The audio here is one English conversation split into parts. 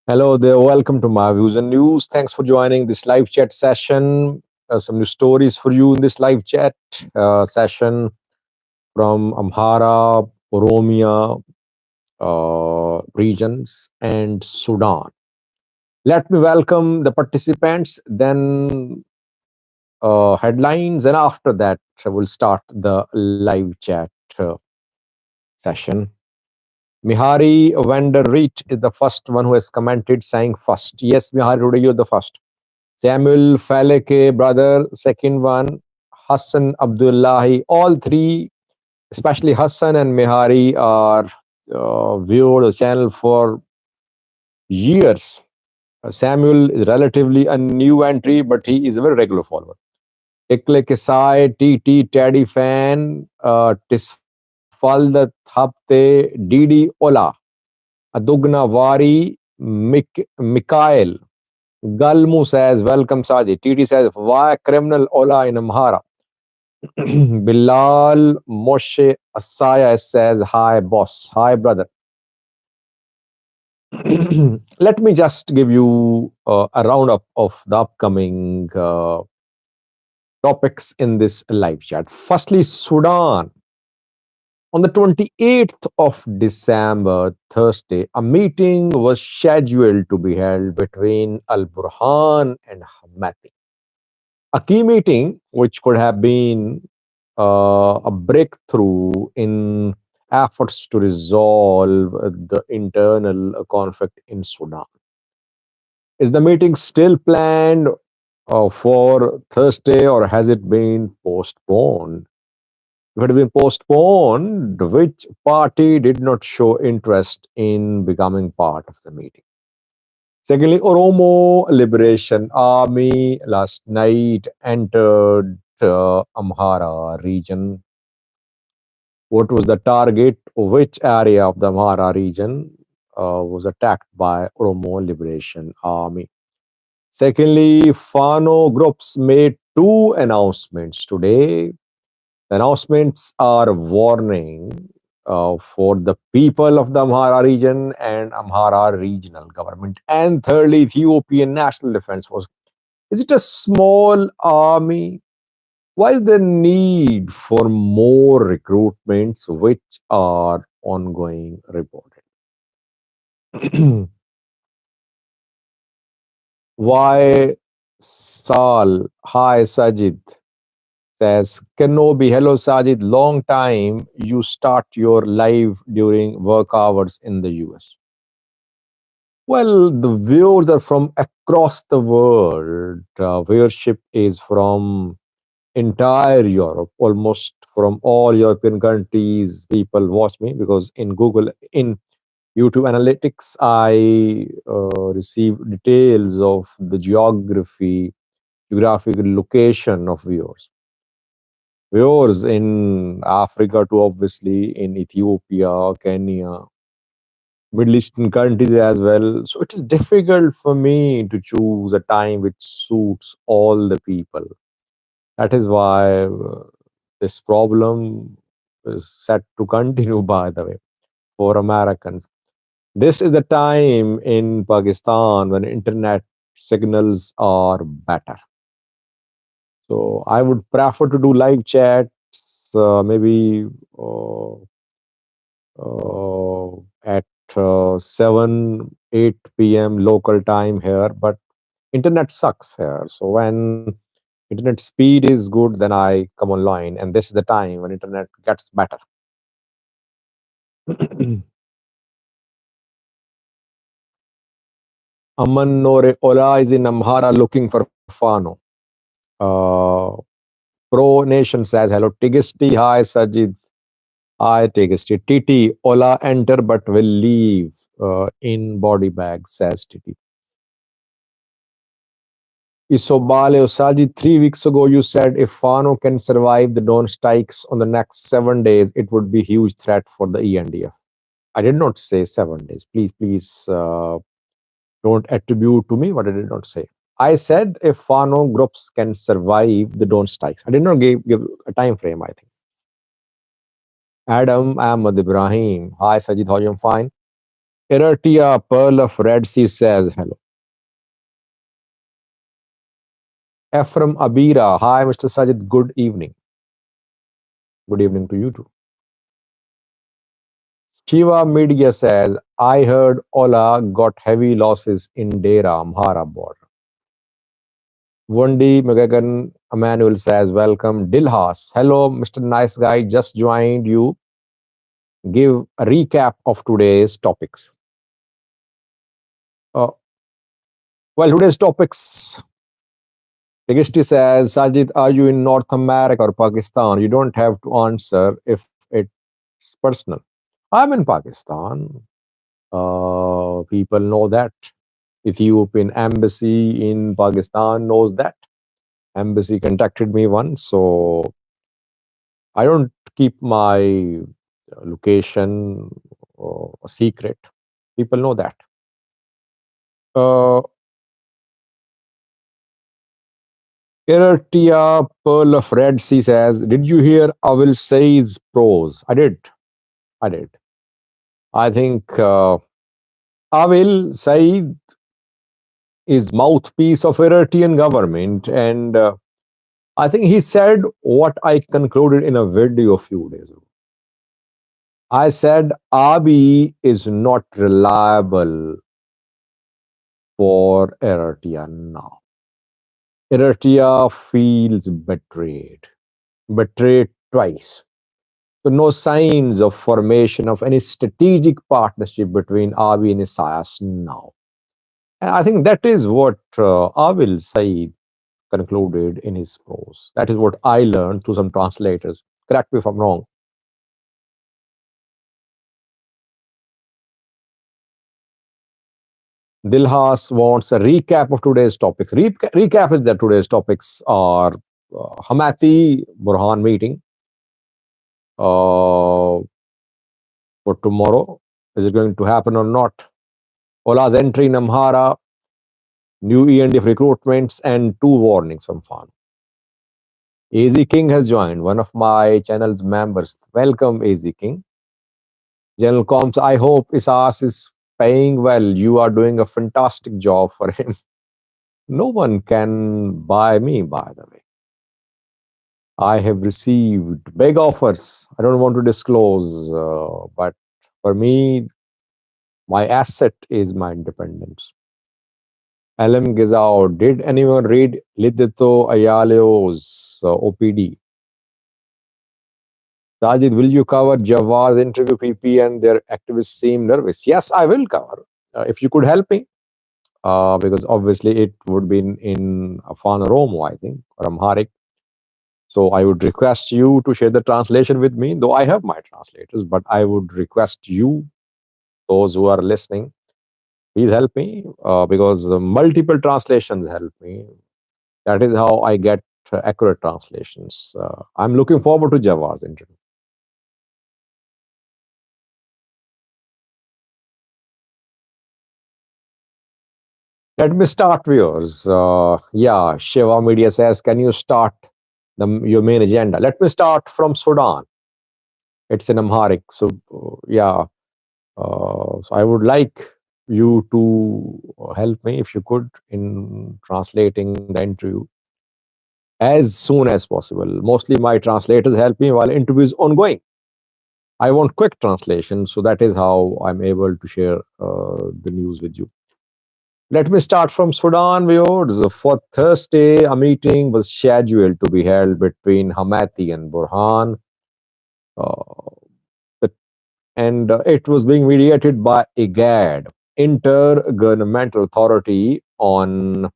Hello there, welcome to my views and news. Thanks for joining this live chat session. Some new stories for you in this live chat session from Amhara, Oromia regions, and Sudan. Let me welcome the participants, then headlines, and after that, we'll start the live chat session. Mihari Vanderreet is the first one who has commented saying first. Yes, Mihari, today you're the first. Samuel Faleke, brother, second one. Hassan Abdullahi, all three, especially Hassan and Mihari, are viewed the channel for years. Samuel is relatively a new entry, but he is a very regular follower. Ikle Kesai, TT, Teddy Fan, Tisfalda Thapte, Didi Ola, Adugna Wari, Mikhail. Galmu says, welcome Saji. TT says, why criminal Ola in Amhara? Bilal Moshe Asaya says, hi boss, hi brother. Let me just give you a roundup of the upcoming topics in this live chat. Firstly, Sudan. On the 28th of December, Thursday, a meeting was scheduled to be held between Al Burhan and Hamati. A key meeting which could have been a breakthrough in efforts to resolve the internal conflict in Sudan. Is the meeting still planned for Thursday or has it been postponed? If it had been postponed, which party did not show interest in becoming part of the meeting? Secondly, Oromo Liberation Army last night entered Amhara region. What was the target? Which area of the Amhara region was attacked by Oromo Liberation Army? Secondly, Fano groups made two announcements today. The announcements are warning for the people of the Amhara region and Amhara regional government. And thirdly, Ethiopian National Defense Force. Is it a small army? Why is there need for more recruitments which are ongoing reported? Why Sal, hi Sajid, says, Kenobi, hello Sajid, long time you start your live during work hours in the US. Well, the viewers are from across the world. Viewership is from entire Europe, almost from all European countries. People watch me because in Google, in YouTube Analytics, I receive details of the geographical location of viewers. Viewers in Africa too, obviously, in Ethiopia, Kenya, Middle Eastern countries as well. So it is difficult for me to choose a time which suits all the people. That is why this problem is set to continue, by the way, for Americans. This is the time in Pakistan when internet signals are better. So I would prefer to do live chats, maybe at 7, 8 p.m. local time here, but internet sucks here. So when internet speed is good, then I come online, and this is the time when internet gets better. Aman Nore Ola is in Amhara looking for Fano. Pro Nation says hello. Tigisti, hi Sajid. Hi Tigisti. Titi, Ola enter but will leave in body bag, says Titi. Isobale Osaji, 3 weeks ago you said if Fano can survive the drone strikes on the next 7 days, it would be a huge threat for the ENDF. I did not say 7 days. Please don't attribute to me what I did not say. I said if Fano groups can survive the drone strikes. I did not give a time frame, I think. Adam Ahmad Ibrahim. Hi, Sajid. How are you? Fine. Iratia, Pearl of Red Sea says hello. Ephraim Abira. Hi, Mr. Sajid. Good evening. Good evening to you too. Shiva Media says, I heard Ola got heavy losses in Dera, Amhara border. Wondi Megagan Emmanuel says, welcome. Dilhas. Hello, Mr. Nice Guy. Just joined you. Give a recap of today's topics. Uh, well, today's topics. Tegesti says, Sajid, are you in North America or Pakistan? You don't have to answer if it's personal. I'm in Pakistan. People know that. Ethiopian embassy in Pakistan knows that. Embassy contacted me once, so I don't keep my location a secret. People know that. Uh, Iratia Pearl of Red Sea says, did you hear Avil Say's prose? I did. I did. I think Avil Said is mouthpiece of Iranian government, and I think he said what I concluded in a video a few days ago. I said Abiy is not reliable for Eritrea now. Eritrea feels betrayed twice. So no signs of formation of any strategic partnership between Abiy and Isaias now. And I think that is what Avil Said concluded in his prose. That is what I learned through some translators. Correct me if I'm wrong. Dilhas wants a recap of today's topics. Recap is that today's topics are Hamati Burhan meeting for tomorrow. Is it going to happen or not? Ola's entry in Amhara, new ENDF recruitments, and two warnings from Fano. AZ King has joined, one of my channel's members. Welcome, AZ King. General Combs, I hope Isas is paying well. You are doing a fantastic job for him. No one can buy me, by the way. I have received big offers. I don't want to disclose, but for me, my asset is my independence. LM Gizao, did anyone read Lidito Ayaleo's OPD? Sajid, will you cover Jawar's interview? PP and their activists seem nervous. Yes, I will cover. If you could help me, because obviously it would be in Fano Romo, I think, or Amharic. So I would request you to share the translation with me, though I have my translators, but I would request you, those who are listening, please help me, because multiple translations help me. That is how I get accurate translations. I'm looking forward to Jawar's interview. Let me start, viewers. Yeah, Shiva Media says, can you start your main agenda? Let me start from Sudan. It's in Amharic. So, yeah. So I would like you to help me, if you could, in translating the interview as soon as possible. Mostly my translators help me while interview is ongoing. I want quick translation, so that is how I'm able to share the news with you. Let me start from Sudan, viewers. For Thursday, a meeting was scheduled to be held between Hamati and Burhan. And it was being mediated by IGAD, Intergovernmental Authority on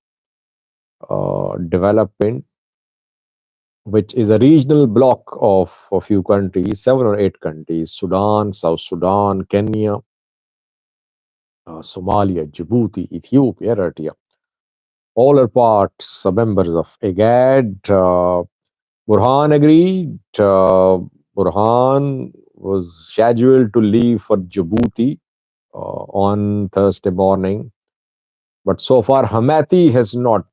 Development, which is a regional bloc of a few countries, 7 or 8 countries: Sudan, South Sudan, Kenya, Somalia, Djibouti, Ethiopia, Eritrea. All are parts, members of IGAD. Burhan agreed. Burhan was scheduled to leave for Djibouti on Thursday morning. But so far, Hamati has not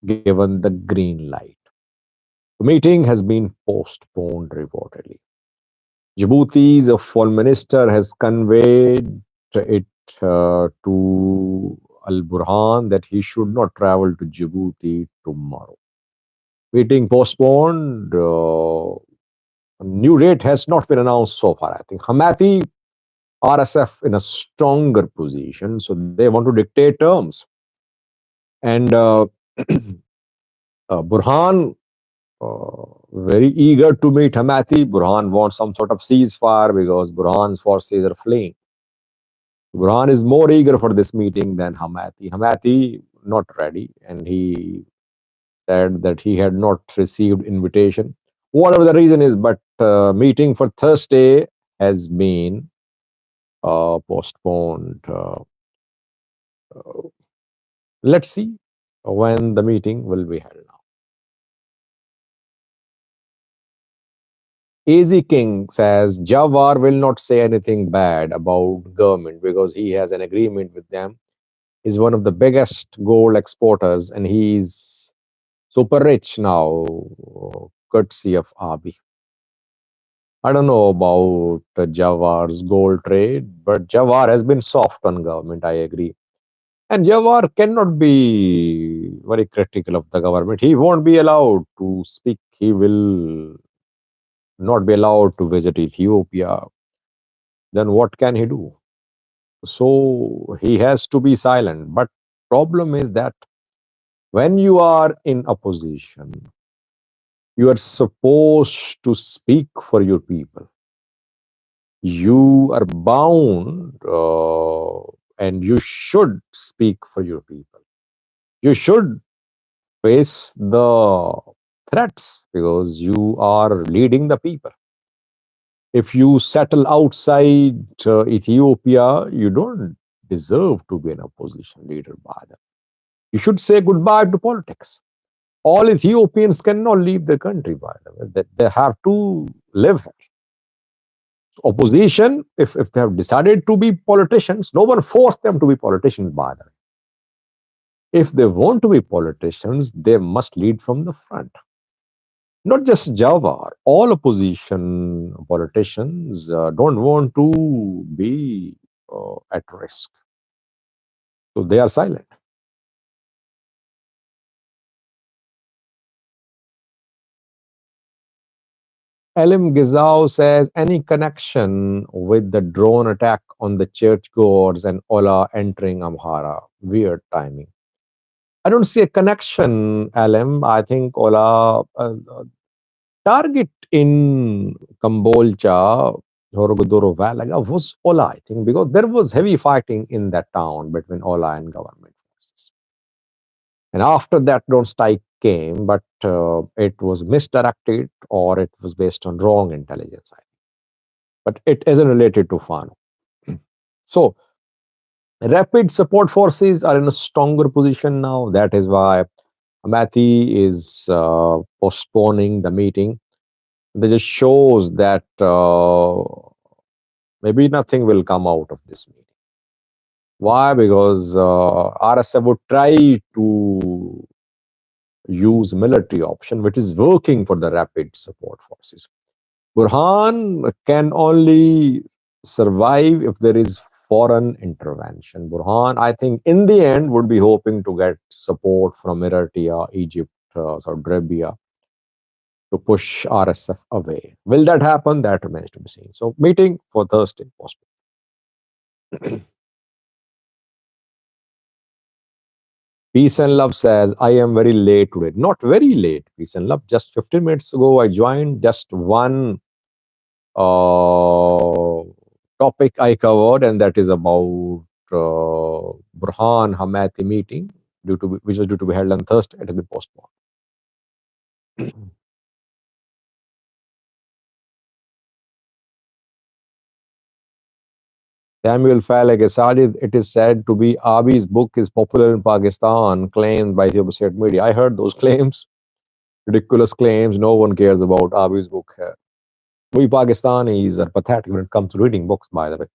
given the green light. The meeting has been postponed reportedly. Djibouti's foreign minister has conveyed it to Al Burhan that he should not travel to Djibouti tomorrow. Meeting postponed. A new date has not been announced so far. I think Hamati, RSF in a stronger position, so they want to dictate terms. And Burhan, very eager to meet Hamati. Burhan wants some sort of ceasefire because Burhan's forces are fleeing. Burhan is more eager for this meeting than Hamati. Hamati not ready, and he said that he had not received invitation. Whatever the reason is, but meeting for Thursday has been postponed. Let's see when the meeting will be held now. Easy King says Jawar will not say anything bad about government because he has an agreement with them. He's one of the biggest gold exporters and he's super rich now, courtesy of Abi. I don't know about Jawar's gold trade, but Jawar has been soft on government, I agree. And Jawar cannot be very critical of the government. He won't be allowed to speak. He will not be allowed to visit Ethiopia. Then what can he do? So he has to be silent. But problem is that when you are in opposition, you are supposed to speak for your people. You are bound and you should speak for your people. You should face the threats because you are leading the people. If you settle outside Ethiopia, you don't deserve to be an opposition leader by them. You should say goodbye to politics. All Ethiopians cannot leave the country by the way. They have to live here. Opposition, if they have decided to be politicians, no one forced them to be politicians by the way. If they want to be politicians, they must lead from the front. Not just Jawar, all opposition politicians don't want to be at risk. So they are silent. Elim Gizao says any connection with the drone attack on the churchgoers and Ola entering Amhara. Weird timing. I don't see a connection, Elim. I think Ola target in Kambolcha, Horogodoro Valaga was Ola, I think, because there was heavy fighting in that town between Ola and government forces. And after that, drone strike came, but it was misdirected or it was based on wrong intelligence. But it isn't related to Fano. So, rapid support forces are in a stronger position now. That is why Amati is postponing the meeting. That just shows that maybe nothing will come out of this meeting. Why? Because RSF would try to use military option, which is working for the rapid support forces. Burhan can only survive if there is foreign intervention. Burhan, I think, in the end, would be hoping to get support from Eritrea, Egypt, Saudi Arabia to push RSF away. Will that happen? That remains to be seen. So, meeting for Thursday. Peace and Love says, I am very late today. Not very late, Peace and Love. Just 15 minutes ago, I joined just one topic I covered, and that is about Burhan Hamati meeting, which was due to be held on Thursday. It has been postponed. Samuel Falek Asadi, it is said to be Abi's book is popular in Pakistan, claimed by the state media. I heard those claims, ridiculous claims. No one cares about Abi's book here. We Pakistanis are pathetic when it comes to reading books, by the way.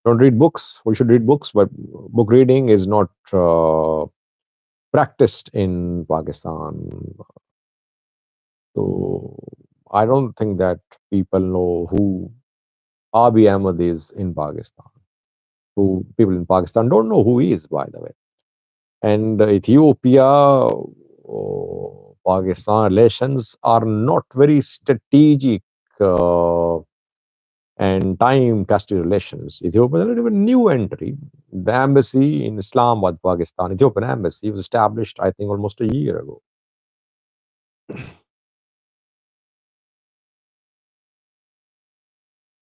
Don't read books. We should read books, but book reading is not practiced in Pakistan. So I don't think that people know who Abiy Ahmed is in Pakistan. Who people in Pakistan don't know who he is, by the way. And Ethiopia, Pakistan relations are not very strategic and time tested relations. Ethiopia is a little bit new entry. The embassy in Islamabad, Pakistan, Ethiopian embassy was established, I think, almost a year ago.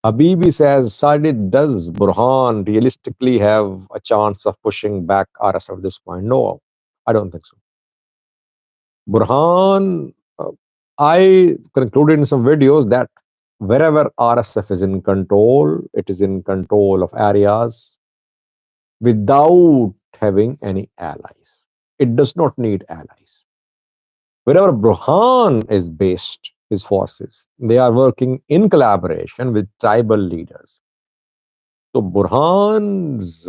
Habibi says, Sajid, does Burhan realistically have a chance of pushing back RS at this point? No, I don't think so. Burhan, I concluded in some videos that wherever RSF is in control, it is in control of areas without having any allies. It does not need allies. Wherever Burhan is based, his forces, they are working in collaboration with tribal leaders. So Burhan's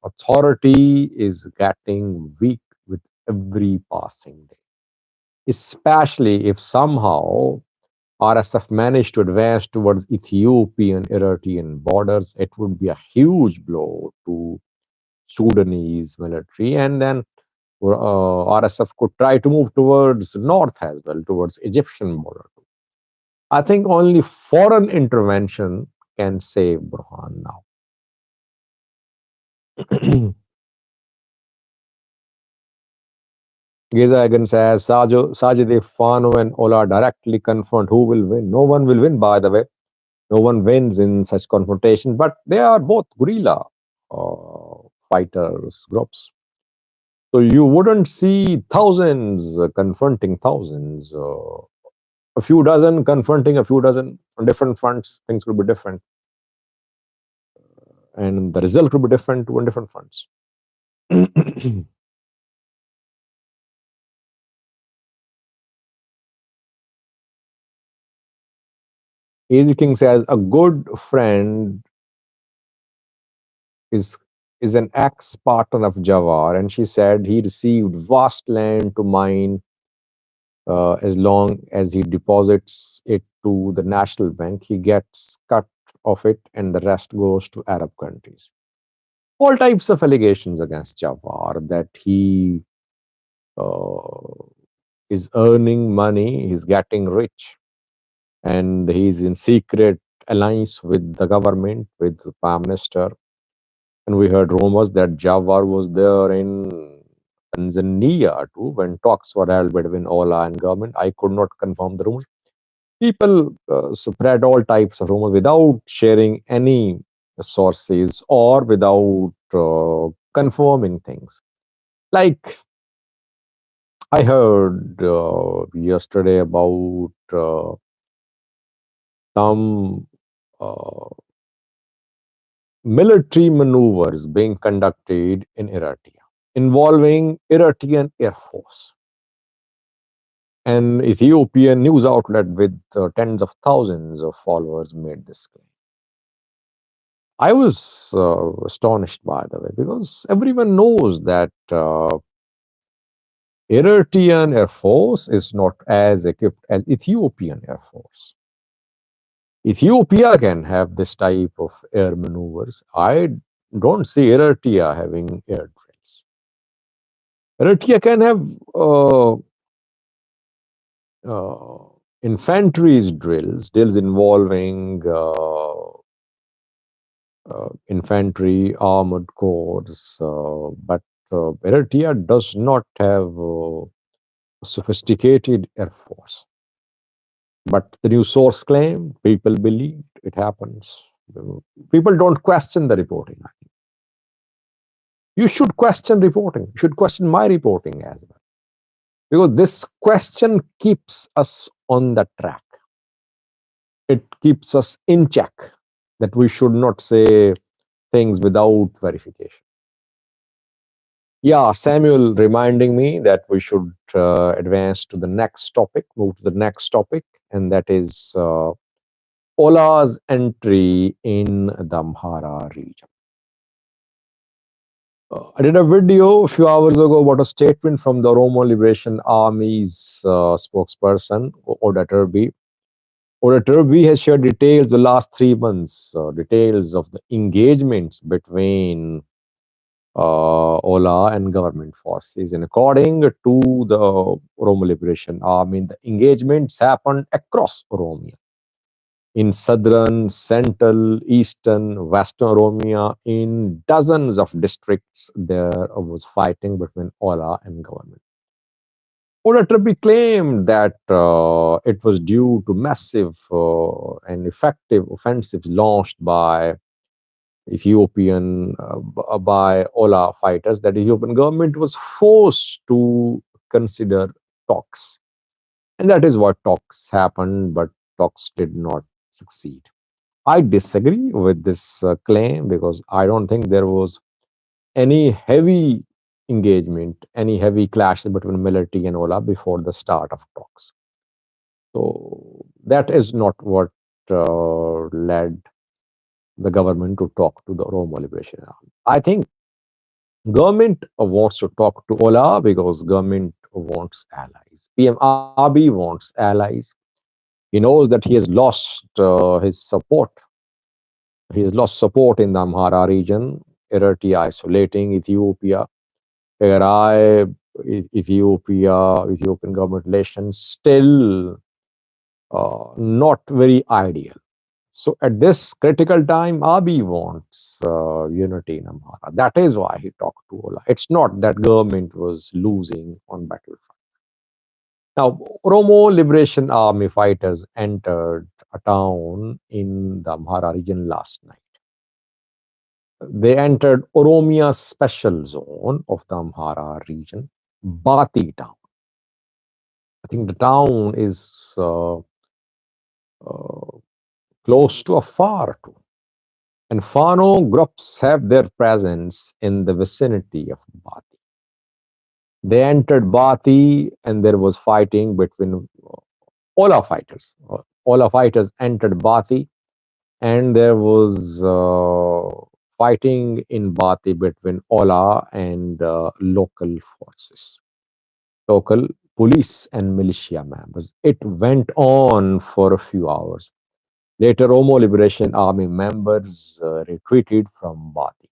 authority is getting weak with every passing day, especially if somehow RSF managed to advance towards Ethiopian Eritrean borders. It would be a huge blow to Sudanese military, and then RSF could try to move towards north as well, towards Egyptian border. I think only foreign intervention can save Burhan now. Giza again says, Sajid, if Fano and Ola directly confront, who will win? No one will win, by the way. No one wins in such confrontation, but they are both guerrilla fighters groups. So you wouldn't see thousands confronting thousands. A few dozen confronting a few dozen on different fronts, things will be different. And the result will be different on different fronts. Easy King says, a good friend is is an ex-partner of Jawar, and she said he received vast land to mine as long as he deposits it to the national bank. He gets cut of it, and the rest goes to Arab countries. All types of allegations against Jawar that he uh, is earning money, he's getting rich, and he's in secret alliance with the government, with the prime minister. And we heard rumors that Jawar was there in Tanzania too when talks were held between OLA and government. I could not confirm the rumors. People spread all types of rumors without sharing any sources or without confirming things. Like I heard yesterday about some uh, military maneuvers being conducted in Eritrea involving Eritrean Air Force. An Ethiopian news outlet with tens of thousands of followers made this claim. I was astonished, by the way, because everyone knows that Eritrean Air Force is not as equipped as Ethiopian Air Force. Ethiopia can have this type of air maneuvers. I don't see Eritrea having air drills. Eritrea can have infantry drills involving infantry armored corps, but Eritrea does not have a sophisticated air force. But the new source claim, people believe it happens. People don't question the reporting. You should question reporting. You should question my reporting as well. Because this question keeps us on the track. It keeps us in check that we should not say things without verification. Yeah, Samuel reminding me that we should advance to the next topic, move to the next topic, and that is OLA's entry in the Amhara region. I did a video a few hours ago about a statement from the Oromo Liberation Army's spokesperson, Oda Turbi. Oda Turbi has shared details the last 3 months, details of the engagements between OLA and government forces. And according to the Oromo Liberation Army, the engagements happened across Oromia in southern, central, eastern, western Oromia, in dozens of districts. There was fighting between OLA and government. Ola Trabi claimed that it was due to massive and effective offensives launched by Ethiopian by Ola fighters, that Ethiopian government was forced to consider talks. And that is what talks happened, but talks did not succeed. I disagree with this claim because I don't think there was any heavy engagement, any heavy clash between military and Ola before the start of talks. So that is not what led the government to talk to the Oromo Liberation Army. I think government wants to talk to Ola because government wants allies. PM Abiy wants allies. He knows that he has lost his support. He has lost support in the Amhara region, Eritrea isolating Ethiopia, Tigray, Ethiopian government relations still not very ideal. So at this critical time, Abiy wants unity in Amhara. That is why he talked to Ola. It's not that government was losing on battlefront. Now, Oromo Liberation Army fighters entered a town in the Amhara region last night. They entered Oromia Special Zone of the Amhara region, Bati town. I think the town is close to Afar too. And Fano groups have their presence in the vicinity of Bati. They entered Bati and there was fighting between Ola fighters. Ola fighters entered Bati and there was fighting in Bati between Ola and local forces, local police and militia members. It went on for a few hours. Later, Oromo Liberation Army members retreated from Bati.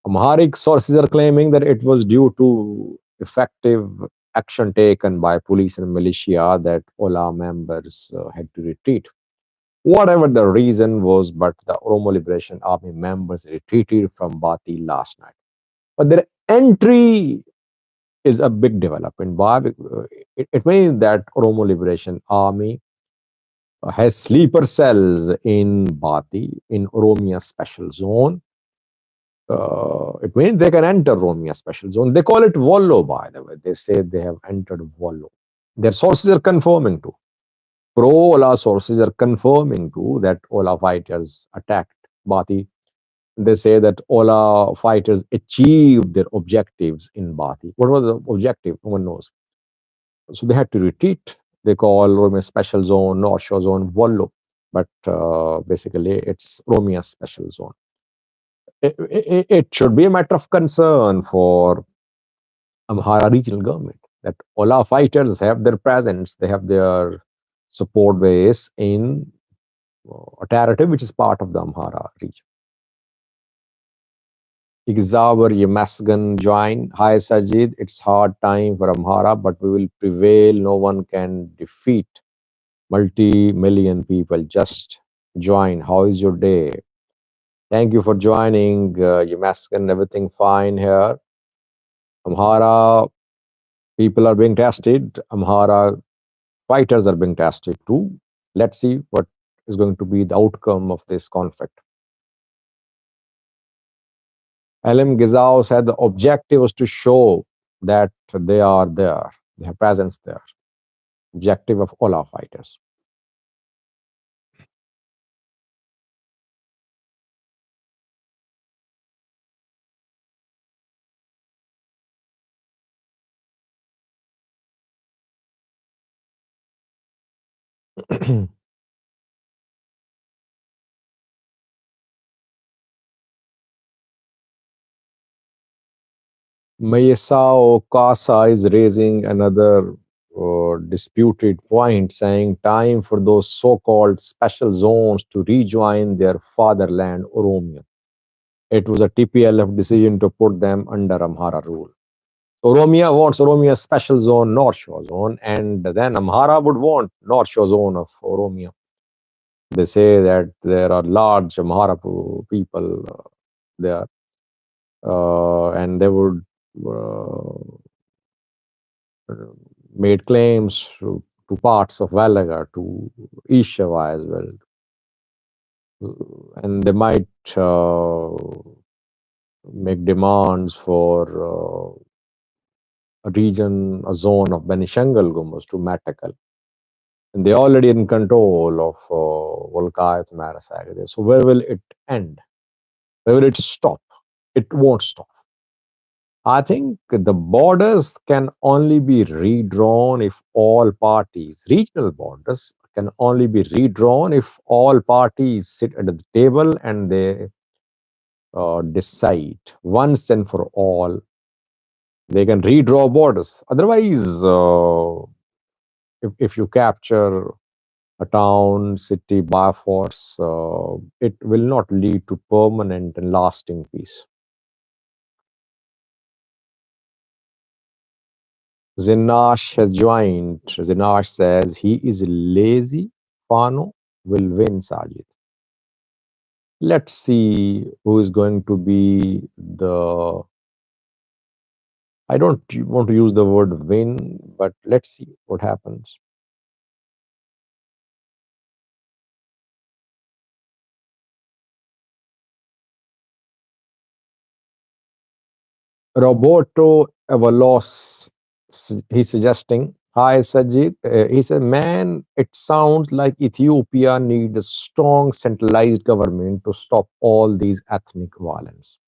Amharic sources are claiming that it was due to effective action taken by police and militia that Ola members had to retreat. Whatever the reason was, but the Oromo Liberation Army members retreated from Bati last night. But their entry is a big development. It means that Oromo Liberation Army has sleeper cells in Bati, in Oromia Special Zone. It means they can enter Oromia Special Zone. They call it Vollo, by the way. They say they have entered Vollo. Their sources are confirming to. Pro-Ola sources are confirming to that Ola fighters attacked Bati. They say that Ola fighters achieved their objectives in Bati. What was the objective? No one knows. So they had to retreat. They call Romia Special Zone, North Shore Zone, Vollo. But basically, it's Romia Special Zone. It should be a matter of concern for Amhara regional government that Ola fighters have their presence, they have their support base in a territory which is part of the Amhara region. Igzaber Yemasgan join. Hi Sajid, it's hard time for Amhara, but we will prevail. No one can defeat multi-million people. Just join. How is your day? Thank you for joining, Yemasgan. Everything fine here. Amhara people are being tested. Amhara fighters are being tested too. Let's see what is going to be the outcome of this conflict. LM Gizao said the objective was to show that they are there, they have presence there. Objective of Ola fighters. Mayesao Kasa is raising another disputed point, saying time for those so-called special zones to rejoin their fatherland, Oromia. It was a TPLF decision to put them under Amhara rule. Oromia wants Oromia special zone, North Shore zone, and then Amhara would want North Shore zone of Oromia. They say that there are large Amhara people there, and they would uh, made claims to parts of Valaga, to Ishava as well, and they might make demands for a region, a zone of Benishangal Gumbas to Matakal. And they're already in control of Volkayat Marasagade. So where will it end? Where will it stop? It won't stop. I think the borders can only be redrawn if all parties, regional borders can only be redrawn if all parties sit at the table and they decide once and for all. They can redraw borders. Otherwise, if you capture a town, city by force, it will not lead to permanent and lasting peace. Zinash has joined. Zinash says he is lazy. Fano will win, Sajid. Let's see who is going to be the. I don't want to use the word win, but let's see what happens. Roberto Avalos, he's suggesting, hi Sajid, he said, man, it sounds like Ethiopia needs a strong centralized government to stop all these ethnic violence.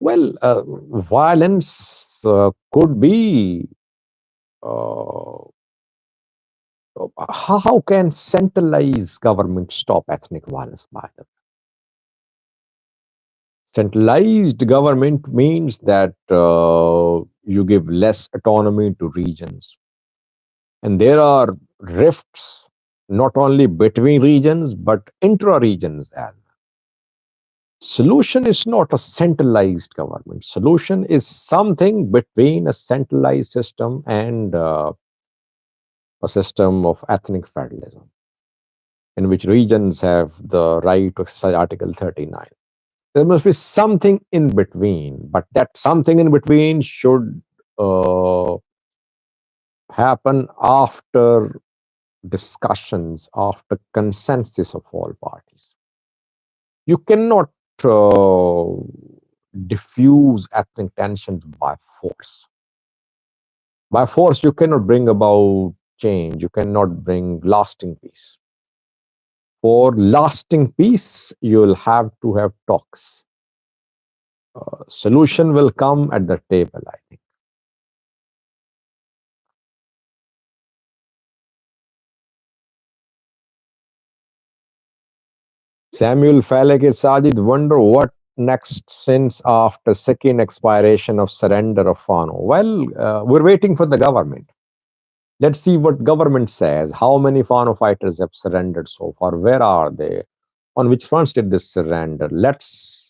Well, violence could be, uh, how can centralized government stop ethnic violence by the centralized government means that you give less autonomy to regions. And there are rifts not only between regions, but intra-regions as well. Solution is not a centralized government. Solution is something between a centralized system and a system of ethnic federalism, in which regions have the right to exercise Article 39. There must be something in between, but that something in between should happen after discussions, after consensus of all parties. You cannot uh, diffuse ethnic tensions by force. By force, you cannot bring about change. You cannot bring lasting peace. For lasting peace, you will have to have talks. Solution will come at the table, I think. Samuel Falek is Sajid wonder what next since after second expiration of surrender of Fano. Well, we're waiting for the government. Let's see what government says. How many Fano fighters have surrendered so far? Where are they? On which fronts did this surrender? Let's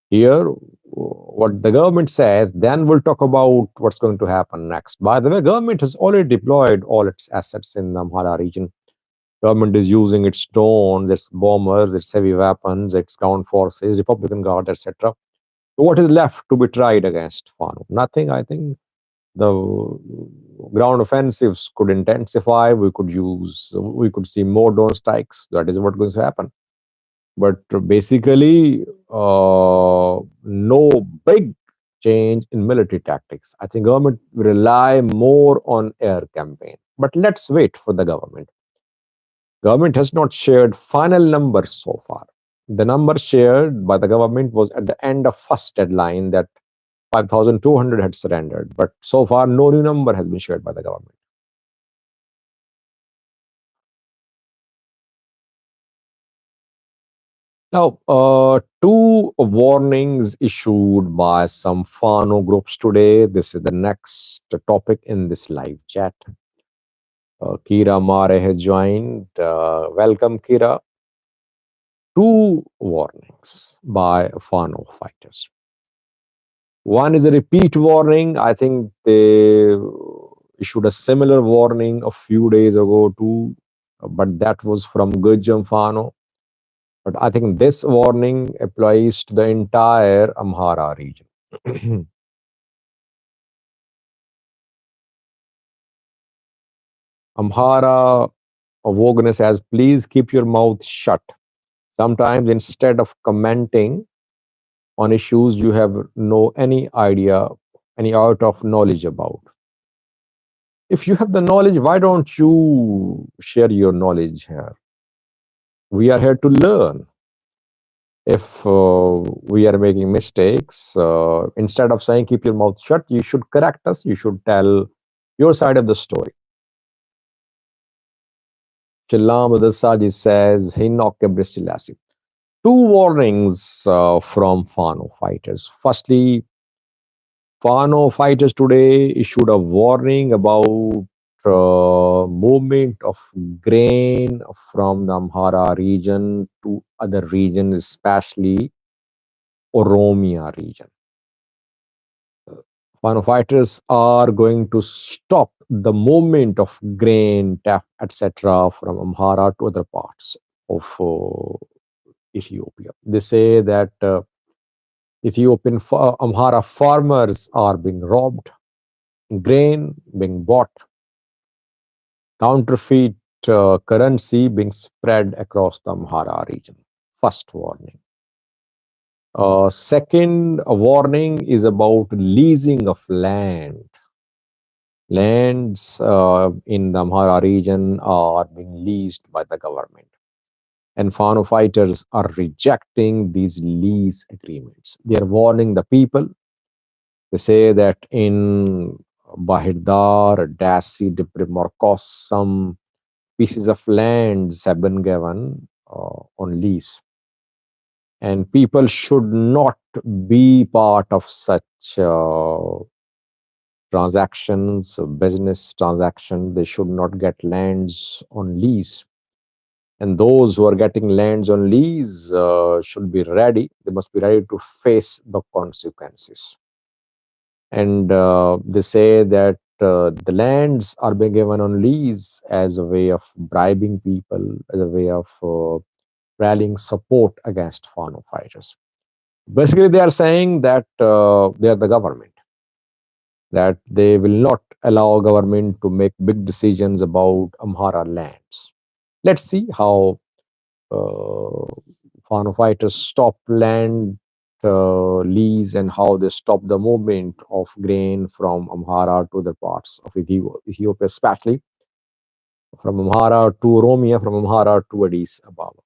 hear what the government says. Then we'll talk about what's going to happen next. By the way, government has already deployed all its assets in the Amhara region. Government is using its drones, its bombers, its heavy weapons, its ground forces, Republican Guard, etc. So what is left to be tried against Fano? Nothing. I think the ground offensives could intensify. We could see more drone strikes. That is what's going to happen. But basically, no big change in military tactics. I think government will rely more on air campaign. But let's wait for the government. Government has not shared final numbers so far. The number shared by the government was at the end of first deadline that 5,200 had surrendered, but so far no new number has been shared by the government. Now, two warnings issued by some Fano groups today. This is the next topic in this live chat. Kira Mare has joined. Welcome, Kira. Two warnings by Fano fighters. One is a repeat warning. I think they issued a similar warning a few days ago too, but that was from Gurjam Fano. But I think this warning applies to the entire Amhara region. Amhara Wogan says, please keep your mouth shut. Sometimes instead of commenting on issues you have no any idea, any out of knowledge about. If you have the knowledge, why don't you share your knowledge here? We are here to learn. If we are making mistakes, instead of saying keep your mouth shut, you should correct us. You should tell your side of the story. Chilam Saji says, Hinok Bristilassi. Two warnings from Fano fighters. Firstly, Fano fighters today issued a warning about movement of grain from the Amhara region to other regions, especially Oromia region. Fano fighters are going to stop the movement of grain, etc., from Amhara to other parts of Ethiopia. They say that Ethiopian Amhara farmers are being robbed, grain being bought, counterfeit currency being spread across the Amhara region. First warning. Second warning is about leasing of land. Lands in the Amhara region are being leased by the government. And Fano fighters are rejecting these lease agreements. They are warning the people. They say that in Bahirdar, Dasi, Diprimorkos, some pieces of lands have been given on lease. And people should not be part of such transactions, business transactions. They should not get lands on lease. And those who are getting lands on lease should be ready. They must be ready to face the consequences. And they say that the lands are being given on lease as a way of bribing people, as a way of rallying support against Fano fighters. Basically, they are saying that they are the government, that they will not allow government to make big decisions about Amhara lands. Let's see how Fano fighters stop land lease and how they stop the movement of grain from Amhara to other parts of Ethiopia, especially from Amhara to Oromia, from Amhara to Addis Ababa.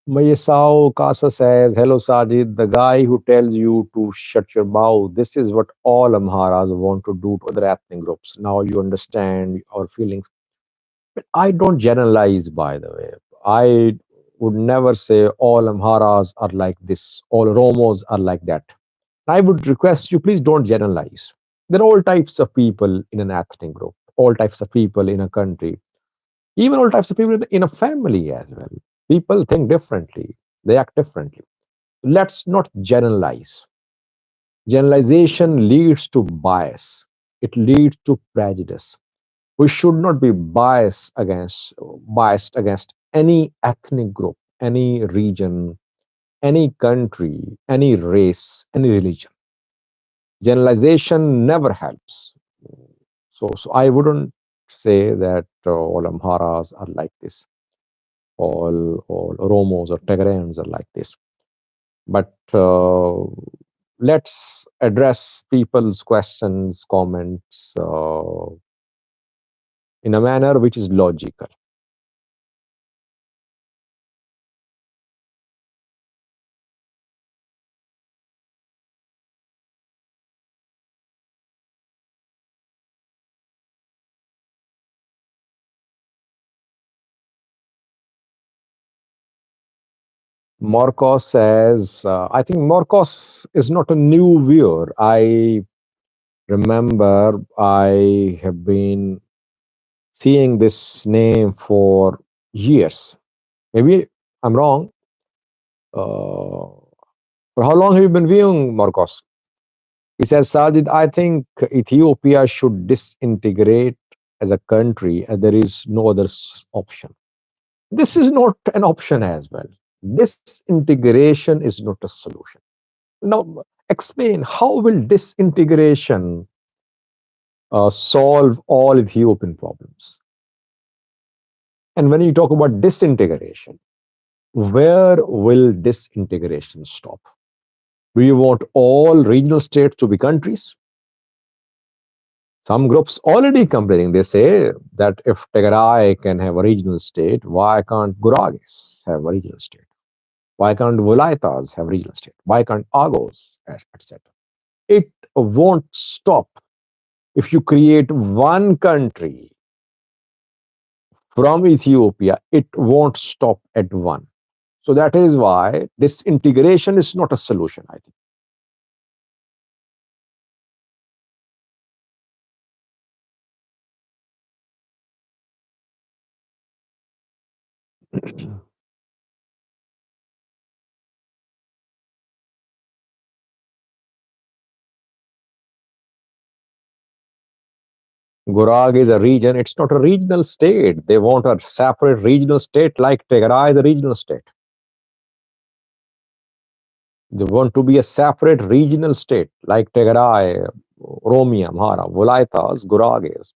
Mayesao Kasa says, hello Sajid, the guy who tells you to shut your mouth. This is what all Amharas want to do to other ethnic groups. Now you understand our feelings. But I don't generalize, by the way. I would never say all Amharas are like this, all Romos are like that. I would request you, please don't generalize. There are all types of people in an ethnic group, all types of people in a country, even all types of people in a family as well. People think differently, they act differently. Let's not generalize. Generalization leads to bias, it leads to prejudice. We should not be biased against any ethnic group, any region, any country, any race, any religion. Generalization never helps. So I wouldn't say that all Amharas are like this, all Oromos or Tigrayans are like this. But let's address people's questions, comments in a manner which is logical. Marcos says, I think Marcos is not a new viewer. I remember I have been seeing this name for years. Maybe I'm wrong. For how long have you been viewing Marcos? He says, Sajid, I think Ethiopia should disintegrate as a country as there is no other option. This is not an option as well. Disintegration is not a solution. Now, explain how will disintegration solve all Ethiopian problems? And when you talk about disintegration, where will disintegration stop? Do you want all regional states to be countries? Some groups already complaining. They say that if Tigray can have a regional state, why can't Gurages have a regional state? Why can't Volaitas have regional state? Why can't Agos, etc.? It won't stop. If you create one country from Ethiopia, it won't stop at one. So that is why disintegration is not a solution, I think. Gurag is a region, it's not a regional state. They want a separate regional state like Tigray is a regional state. They want to be a separate regional state like Tigray, Oromia, Amhara, Volaitas, Gurages.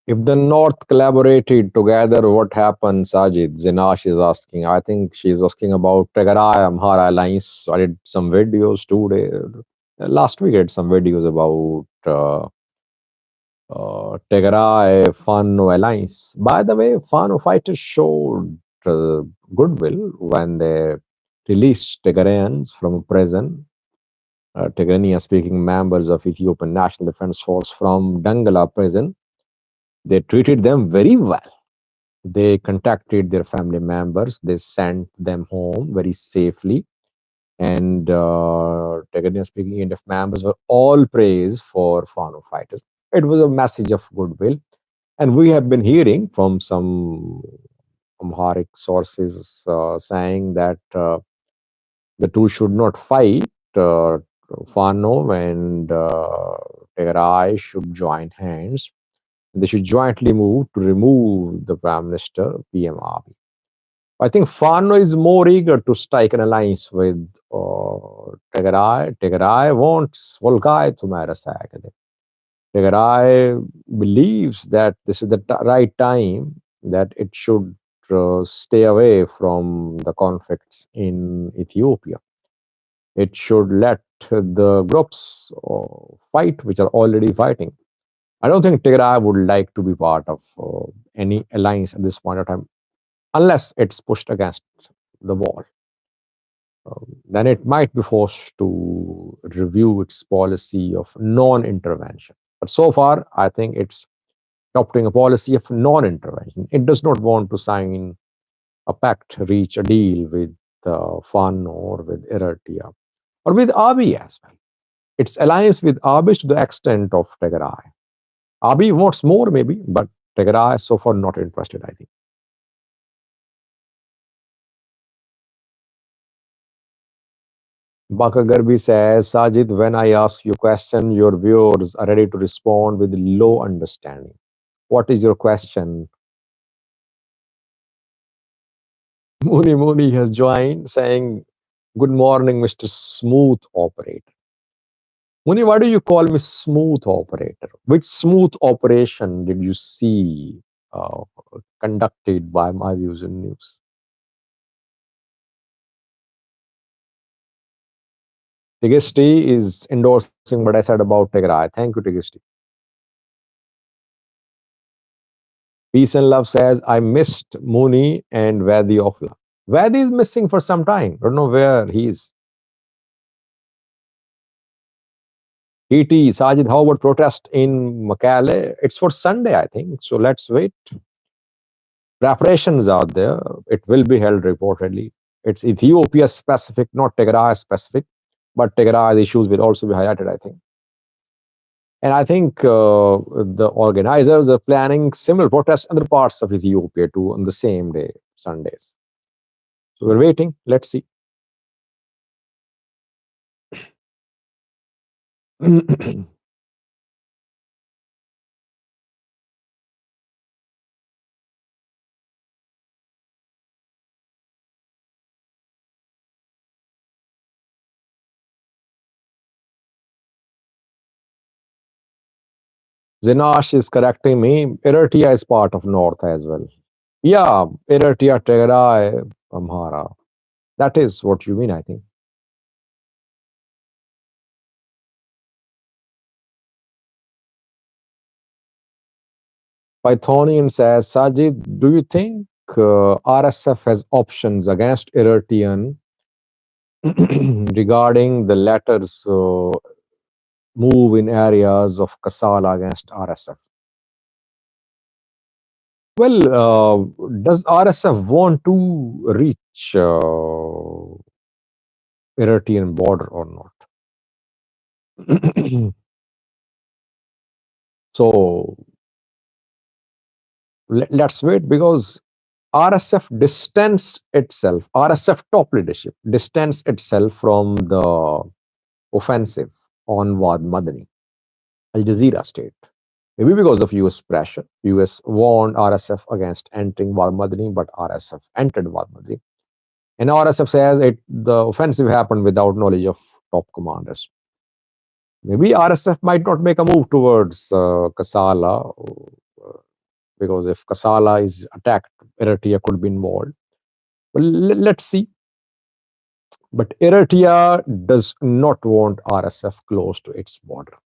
If the North collaborated together, what happens, Sajid? Zinash is asking. I think she's asking about Tigray Amhara alliance. I did some videos today. Last week, I did some videos about Tigray Fano alliance. By the way, Fano fighters showed goodwill when they released Tigrayans from prison. Tigranian speaking members of Ethiopian National Defense Force from Dangala prison. They treated them very well. They contacted their family members. They sent them home very safely. And Tigranian speaking ENDF members were all praised for Fano fighters. It was a message of goodwill. And we have been hearing from some Amharic sources saying that the two should not fight. Fano and Tigray should join hands. They should jointly move to remove the Prime Minister, PM Abiy. I think Fano is more eager to strike an alliance with Tigray. Tigray wants Volgai tumhara sag. Tigray believes that this is the right time that it should stay away from the conflicts in Ethiopia. It should let the groups fight which are already fighting. I don't think Tigray would like to be part of any alliance at this point of time, unless it's pushed against the wall. Then it might be forced to review its policy of non-intervention. But so far, I think it's adopting a policy of non-intervention. It does not want to sign a pact, reach a deal with Fano or with Eritrea or with Abiy as well. Its alliance with Abiy to the extent of Tigray. Abiy wants more maybe, but Tigray is so far not interested, I think. Baka Garbi says, Sajid, when I ask you a question, your viewers are ready to respond with low understanding. What is your question? Mooney has joined saying, good morning, Mr. Smooth Operator. Mooney, why do you call me Smooth Operator? Which smooth operation did you see conducted by my views and news? Tigesti is endorsing what I said about Tigray. Thank you, Tigesti. Peace and Love says, I missed Mooney and Vadi Ofla. Vadi is missing for some time. Don't know where he is. TT, Sajid, how about protest in Makale? It's for Sunday, I think. So let's wait. Preparations are there. It will be held reportedly. It's Ethiopia specific, not Tigray specific. But Tigray issues will also be highlighted, I think. And I think the organizers are planning similar protests in other parts of Ethiopia too on the same day, Sundays. So we're waiting. Let's see. Zinash is correcting me. Eritrea is part of North as well. Yeah, Eritrea, Tigray, Amhara. That is what you mean, I think. Pythonian says, Sajid, do you think RSF has options against Eritrean regarding the latter's move in areas of Kasala against RSF? Well, does RSF want to reach Eritrean border or not? So let's wait because RSF distanced itself, RSF top leadership distanced itself from the offensive on Wad Madani, Al Jazeera state. Maybe because of US pressure. US warned RSF against entering Wad Madani, but RSF entered Wad Madani. And RSF says the offensive happened without knowledge of top commanders. Maybe RSF might not make a move towards Kasala because if Kasala is attacked, Eritrea could be involved. Well, let's see. But Eritrea does not want RSF close to its border.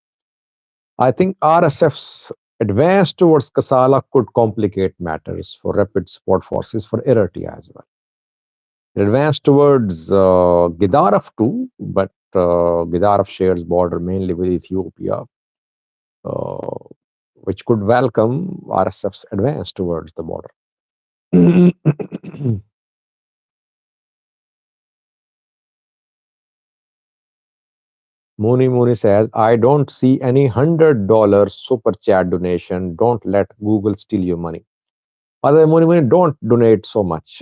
I think RSF's advance towards Kasala could complicate matters for rapid support forces for Eritrea as well. It advanced towards Gedaref too, but Gedaref shares border mainly with Ethiopia, uh, which could welcome RSF's advance towards the border. Mooney says, I don't see any $100 super chat donation. Don't let Google steal your money. Other Mooney, don't donate so much.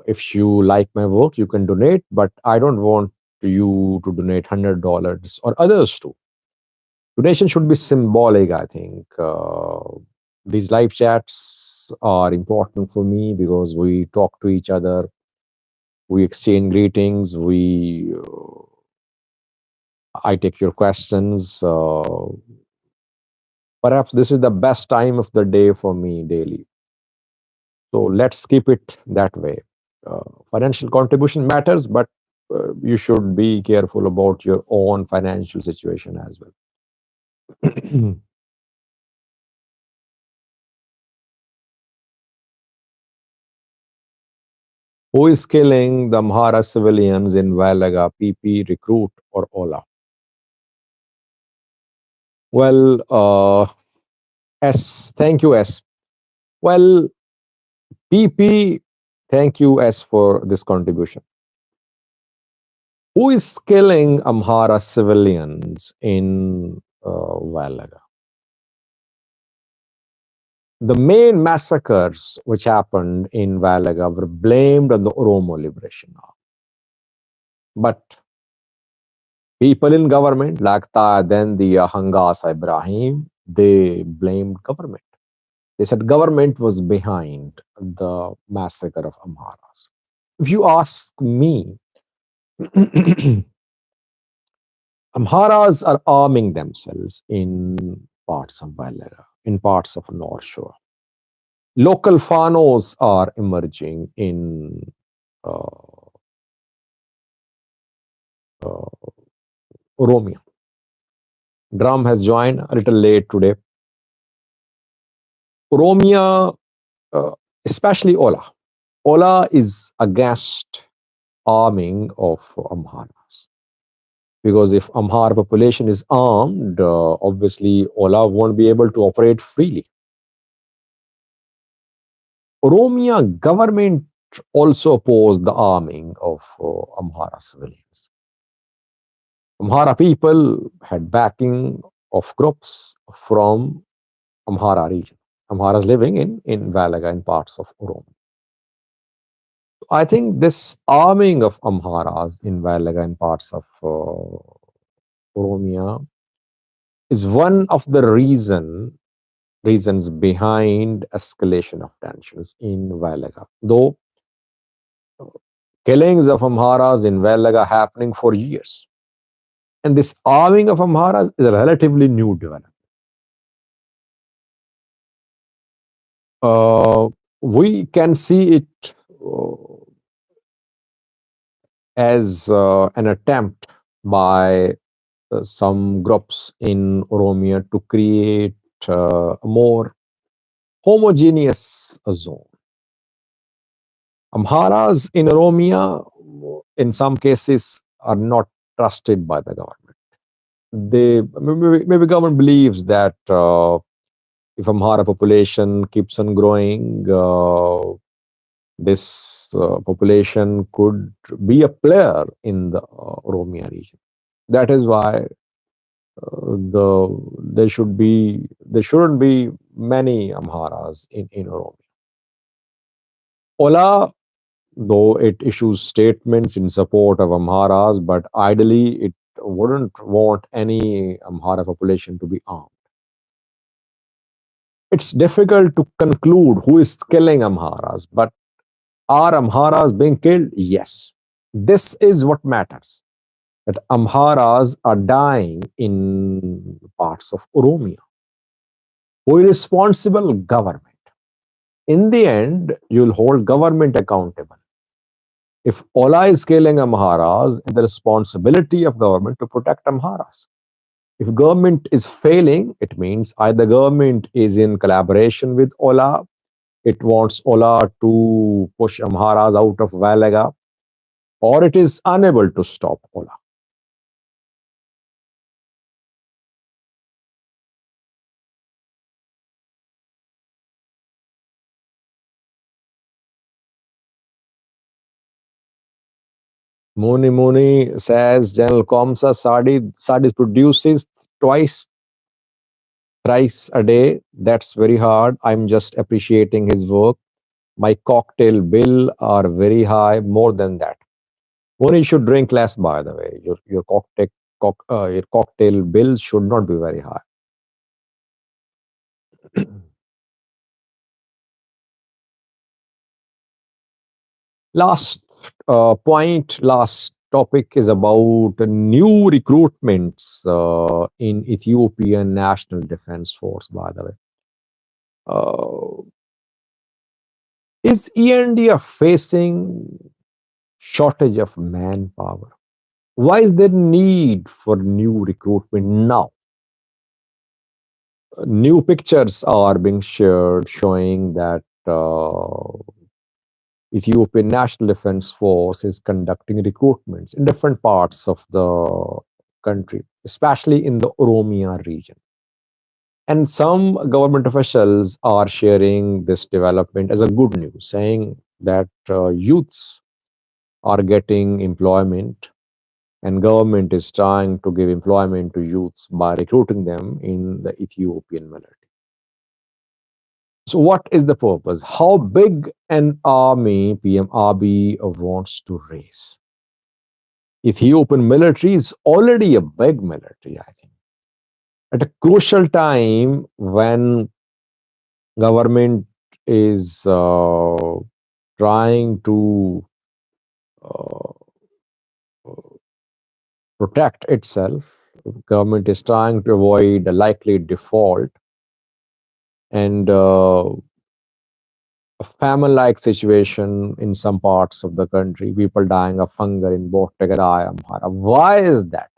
If you like my work, you can donate, but I don't want you to donate $100 or others too. Donation should be symbolic, I think. These live chats are important for me because we talk to each other, we exchange greetings, I take your questions. Perhaps this is the best time of the day for me daily. So let's keep it that way. Financial contribution matters, but you should be careful about your own financial situation as well. Who is killing the Amhara civilians in Valaga, PP, Recruit, or OLA? Well, S, thank you, S. Well, PP, thank you, S, for this contribution. Who is killing Amhara civilians in Valaga? The main massacres which happened in Valaga were blamed on the Oromo Liberation Army. But people in government, like then the Hangas Ibrahim, they blamed government. They said government was behind the massacre of Amharas. If you ask me, Amharas are arming themselves in parts of Valaga, in parts of North Shore. Local Fanos are emerging in Oromia. Drum has joined a little late today. Oromia, especially OLA. OLA is against arming of Amharas. Because if Amhara population is armed, obviously OLA won't be able to operate freely. Oromia government also opposed the arming of Amhara civilians. Amhara people had backing of groups from Amhara region. Amharas living in Valaga and parts of Oromia. I think this arming of Amharas in Valaga and parts of Oromia is one of the reasons behind escalation of tensions in Valaga. Though killings of Amharas in Valaga happening for years. And this arming of Amharas is a relatively new development. We can see it as an attempt by some groups in Oromia to create a more homogeneous zone. Amharas in Oromia, in some cases, are not trusted by the government. Maybe government believes that if Amhara population keeps on growing, this population could be a player in the Oromia region. That is why there shouldn't be many Amharas in Oromia. OLA, though it issues statements in support of Amharas, but ideally it wouldn't want any Amhara population to be armed. It's difficult to conclude who is killing Amharas, but are Amharas being killed? Yes. This is what matters. That Amharas are dying in parts of Oromia. Who is responsible? Government. In the end, you'll hold government accountable. If OLA is killing Amharas, it's the responsibility of government to protect Amharas. If government is failing, it means either government is in collaboration with OLA, it wants OLA to push Amharas out of Valaga, or it is unable to stop OLA. Muni says General Komsa Sadi produces thrice a day. That's very hard. I'm just appreciating his work. My cocktail bill are very high, more than that. Muni should drink less, by the way. Your cocktail bill should not be very high. Last last topic is about new recruitments in Ethiopian National Defense Force, by the way. Is ENDF facing shortage of manpower? Why is there need for new recruitment now? New pictures are being shared showing that Ethiopian National Defense Force is conducting recruitments in different parts of the country, especially in the Oromia region. And some government officials are sharing this development as a good news, saying that youths are getting employment and government is trying to give employment to youths by recruiting them in the Ethiopian military. So what is the purpose? How big an army PM Abiy wants to raise? Ethiopian military is already a big military, I think. At a crucial time when government is trying to protect itself, government is trying to avoid a likely default, and a famine-like situation in some parts of the country, people dying of hunger in both Tigray and Amhara. Why is that?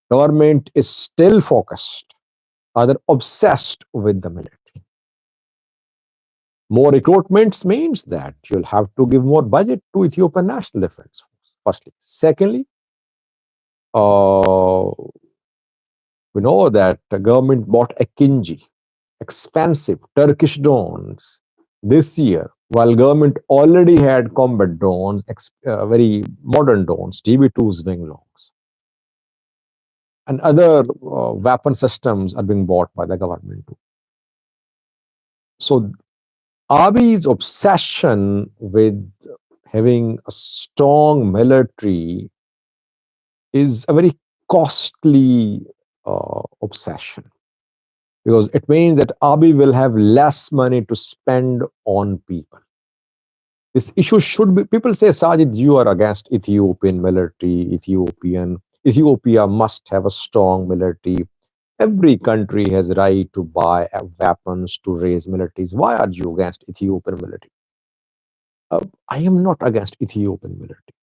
Government is still focused, rather obsessed with the military. More recruitments means that you'll have to give more budget to Ethiopian National Defense Force, firstly. Secondly, uh, we know that the government bought Akinji, expensive Turkish drones this year, while government already had combat drones, very modern drones, TB2s, Winglongs, and other weapon systems are being bought by the government too. So Abiy's obsession with having a strong military is a very costly obsession, because it means that Abiy will have less money to spend on people. This issue should be, people say, Sajid, you are against Ethiopian military, Ethiopia must have a strong military. Every country has right to buy weapons to raise militaries. Why are you against Ethiopian military? I am not against Ethiopian military,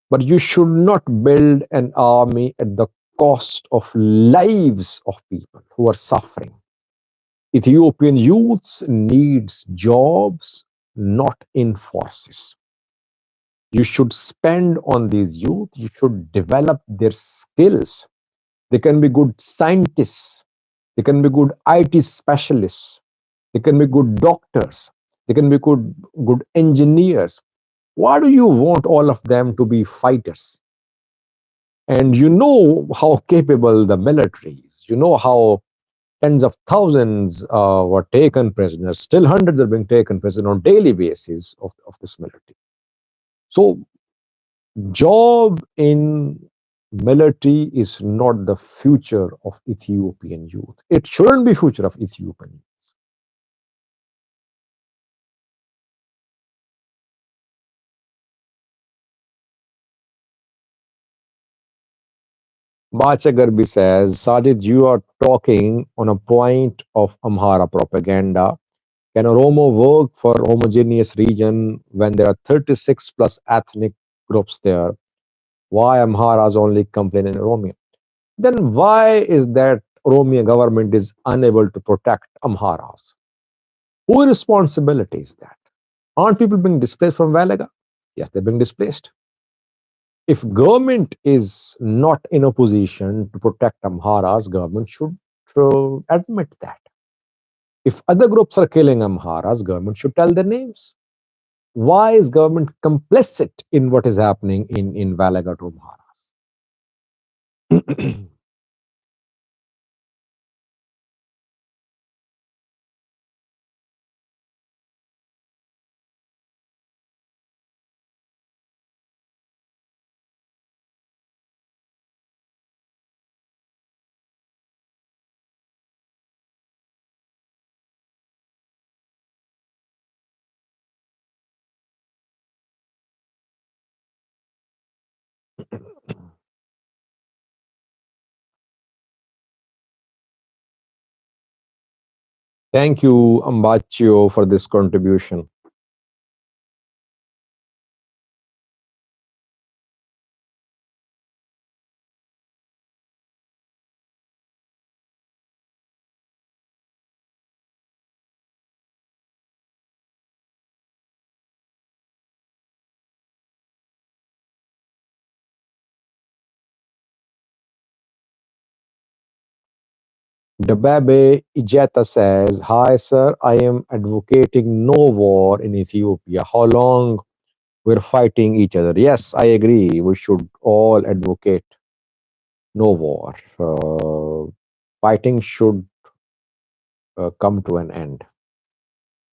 but you should not build an army at the cost of lives of people who are suffering. Ethiopian youths needs jobs, not in forces. You should spend on these youth. You should develop their skills. They can be good scientists. They can be good IT specialists. They can be good doctors. They can be good engineers. Why do you want all of them to be fighters? And you know how capable the military is. You know how tens of thousands were taken prisoners. Still hundreds are being taken prisoner on daily basis of this military. So job in military is not the future of Ethiopian youth. It shouldn't be future of Ethiopian youth. Bachagarbi says, Sajid, you are talking on a point of Amhara propaganda. Can Oromo work for homogeneous region when there are 36 plus ethnic groups there? Why Amharas only complain in Oromia? Then why is that Oromia government is unable to protect Amharas? Whose responsibility is that? Aren't people being displaced from Valaga? Yes, they're being displaced. If government is not in a position to protect Amharas, government should admit that. If other groups are killing Amharas, government should tell their names. Why is government complicit in what is happening in Valaga to Amharas? Thank you, Ambaccio, for this contribution. Dababe Ijeta says, Hi, sir, I am advocating no war in Ethiopia. How long we're fighting each other? Yes, I agree. We should all advocate no war. Fighting should come to an end.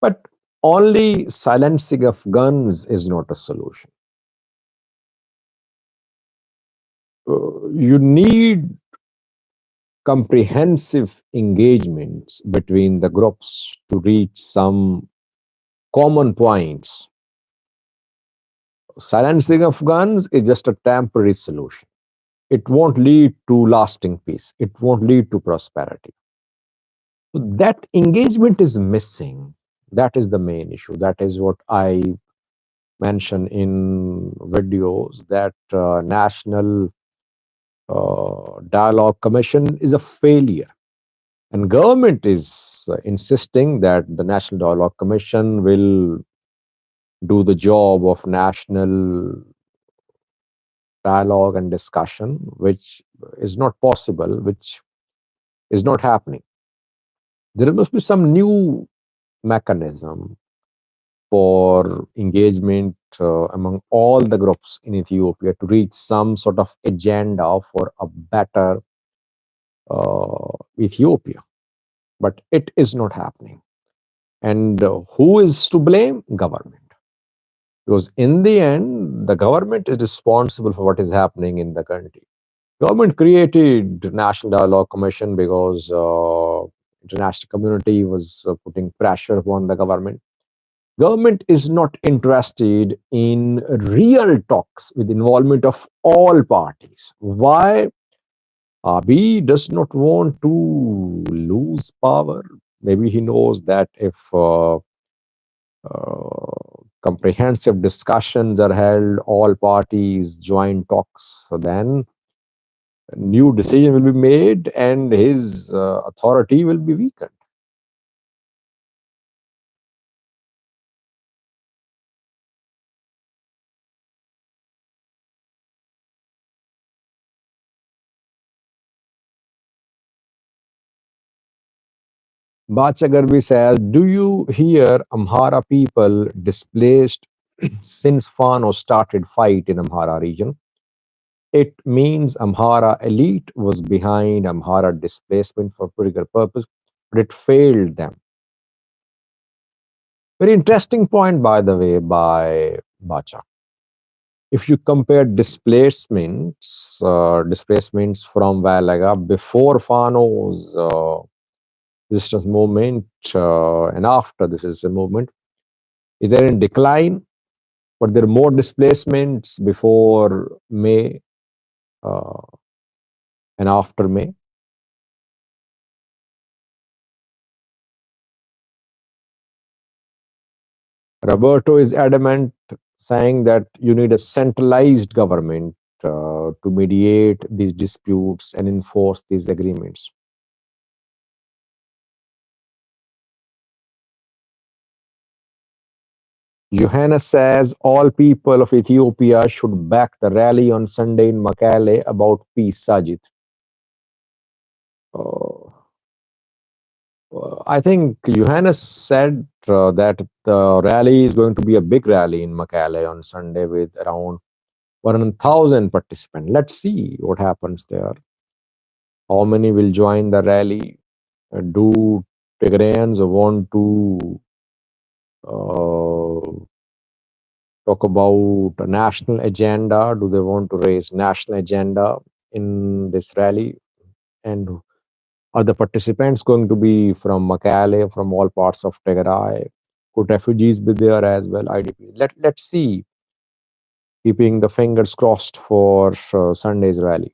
But only silencing of guns is not a solution. You need comprehensive engagements between the groups to reach some common points. Silencing of guns is just a temporary solution. It won't lead to lasting peace. It won't lead to prosperity. So that engagement is missing. That is the main issue. That is what I mention in videos, that National Dialogue Commission is a failure. And government is insisting that the National Dialogue Commission will do the job of national dialogue and discussion, which is not possible, which is not happening. There must be some new mechanism for engagement among all the groups in Ethiopia to reach some sort of agenda for a better Ethiopia. But it is not happening. And who is to blame? Government. Because in the end, the government is responsible for what is happening in the country. Government created National Dialogue Commission because international community was putting pressure upon the government. Government is not interested in real talks with involvement of all parties. Why? Abiy does not want to lose power. Maybe he knows that if comprehensive discussions are held, all parties join talks, so then a new decision will be made and his authority will be weakened. Bachagarbi says, do you hear Amhara people displaced since Fano started fight in Amhara region? It means Amhara elite was behind Amhara displacement for political purpose, but it failed them. Very interesting point, by the way, by Bacha. If you compare displacements from Valaga before Fano's resistance movement and after this is a movement, is there in decline? But there are more displacements before May uh, and after May. Roberto is adamant, saying that you need a centralized government to mediate these disputes and enforce these agreements. Johannes says all people of Ethiopia should back the rally on Sunday in Makale about peace, Sajid. Uh, I think Johannes said that the rally is going to be a big rally in Makale on Sunday with around 1,000 participants. Let's see what happens there. How many will join the rally? Do Tigrayans want to uh, talk about a national agenda? Do they want to raise national agenda in this rally? And are the participants going to be from Makale, from all parts of Tigray? Could refugees be there as well? IDP. Let's see. Keeping the fingers crossed for Sunday's rally.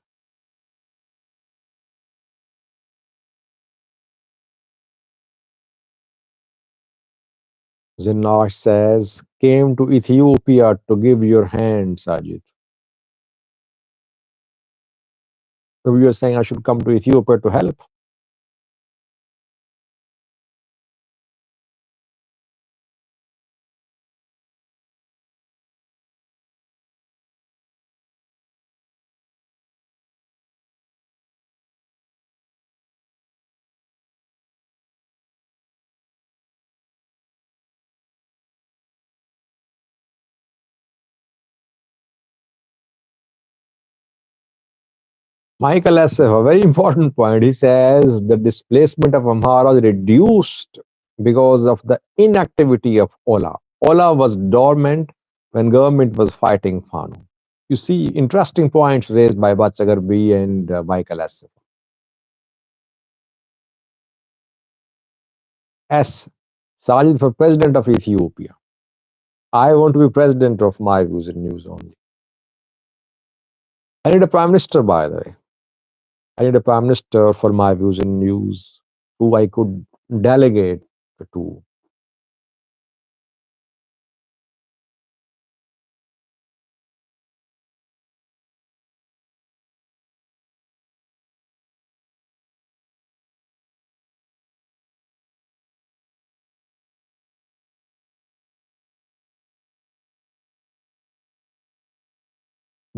Zinash says, came to Ethiopia to give your hand, Sajid. So you are saying I should come to Ethiopia to help? Michael has a very important point. He says the displacement of Amhara reduced because of the inactivity of OLA. OLA was dormant when government was fighting Fano. You see, interesting points raised by Bachagarbi and Michael S. S. Sajid for president of Ethiopia. I want to be president of my views and news only. I need a prime minister, by the way. I need a prime minister for my views and news who I could delegate to.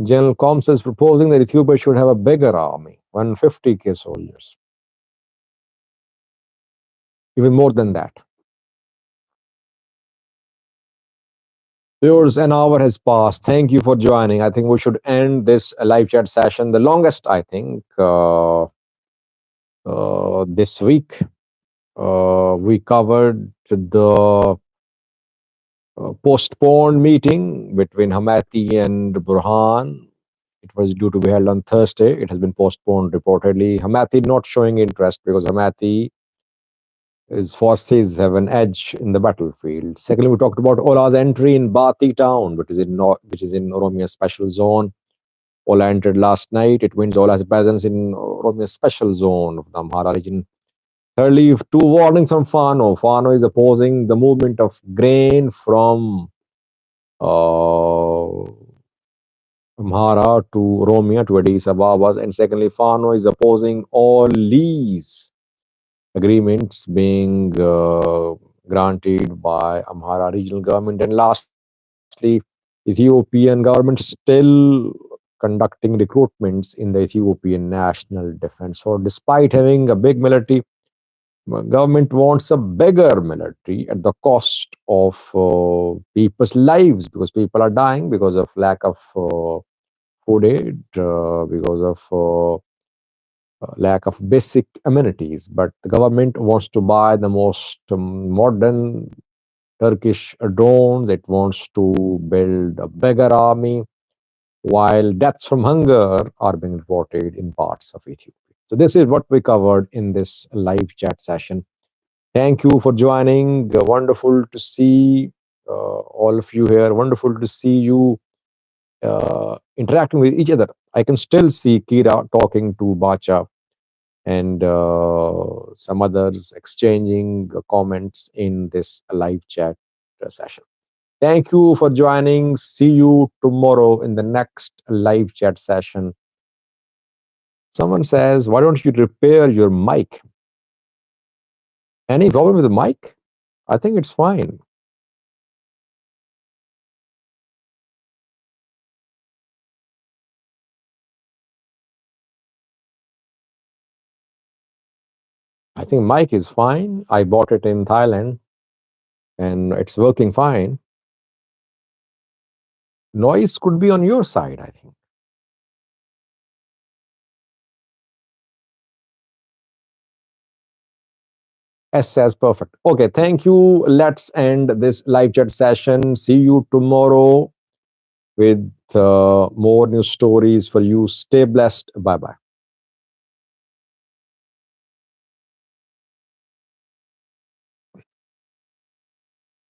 General Combs is proposing that Ethiopia should have a bigger army, 150K soldiers, even more than that. Viewers, an hour has passed. Thank you for joining. I think we should end this live chat session, the longest, I think, this week. We covered the postponed meeting between Hamati and Burhan. It was due to be held on Thursday. It has been postponed reportedly. Hamati not showing interest because Hamati, his forces have an edge in the battlefield. Secondly, we talked about OLA's entry in Bati town, which is in Oromia Special Zone. OLA entered last night. It means OLA has presence in Oromia Special Zone of the Amhara region. Thirdly, two warnings from Fano. Fano is opposing the movement of grain from Amhara to Oromia to Addis Ababa. And secondly, Fano is opposing all lease agreements being granted by Amhara regional government. And lastly, Ethiopian government still conducting recruitments in the Ethiopian National Defense. So despite having a big military, government wants a bigger military at the cost of people's lives, because people are dying because of lack of food aid, because of lack of basic amenities. But the government wants to buy the most modern Turkish drones. It wants to build a bigger army, while deaths from hunger are being reported in parts of Ethiopia. So this is what we covered in this live chat session. Thank you for joining. Wonderful to see all of you here. Wonderful to see you interacting with each other. I can still see Kira talking to Bacha and some others exchanging comments in this live chat session. Thank you for joining. See you tomorrow in the next live chat session. Someone says, why don't you repair your mic? Any problem with the mic? I think it's fine. I think mic is fine. I bought it in Thailand and it's working fine. Noise could be on your side, I think. S says perfect. Okay, thank you. Let's end this live chat session. See you tomorrow with more news stories for you. Stay blessed. Bye bye.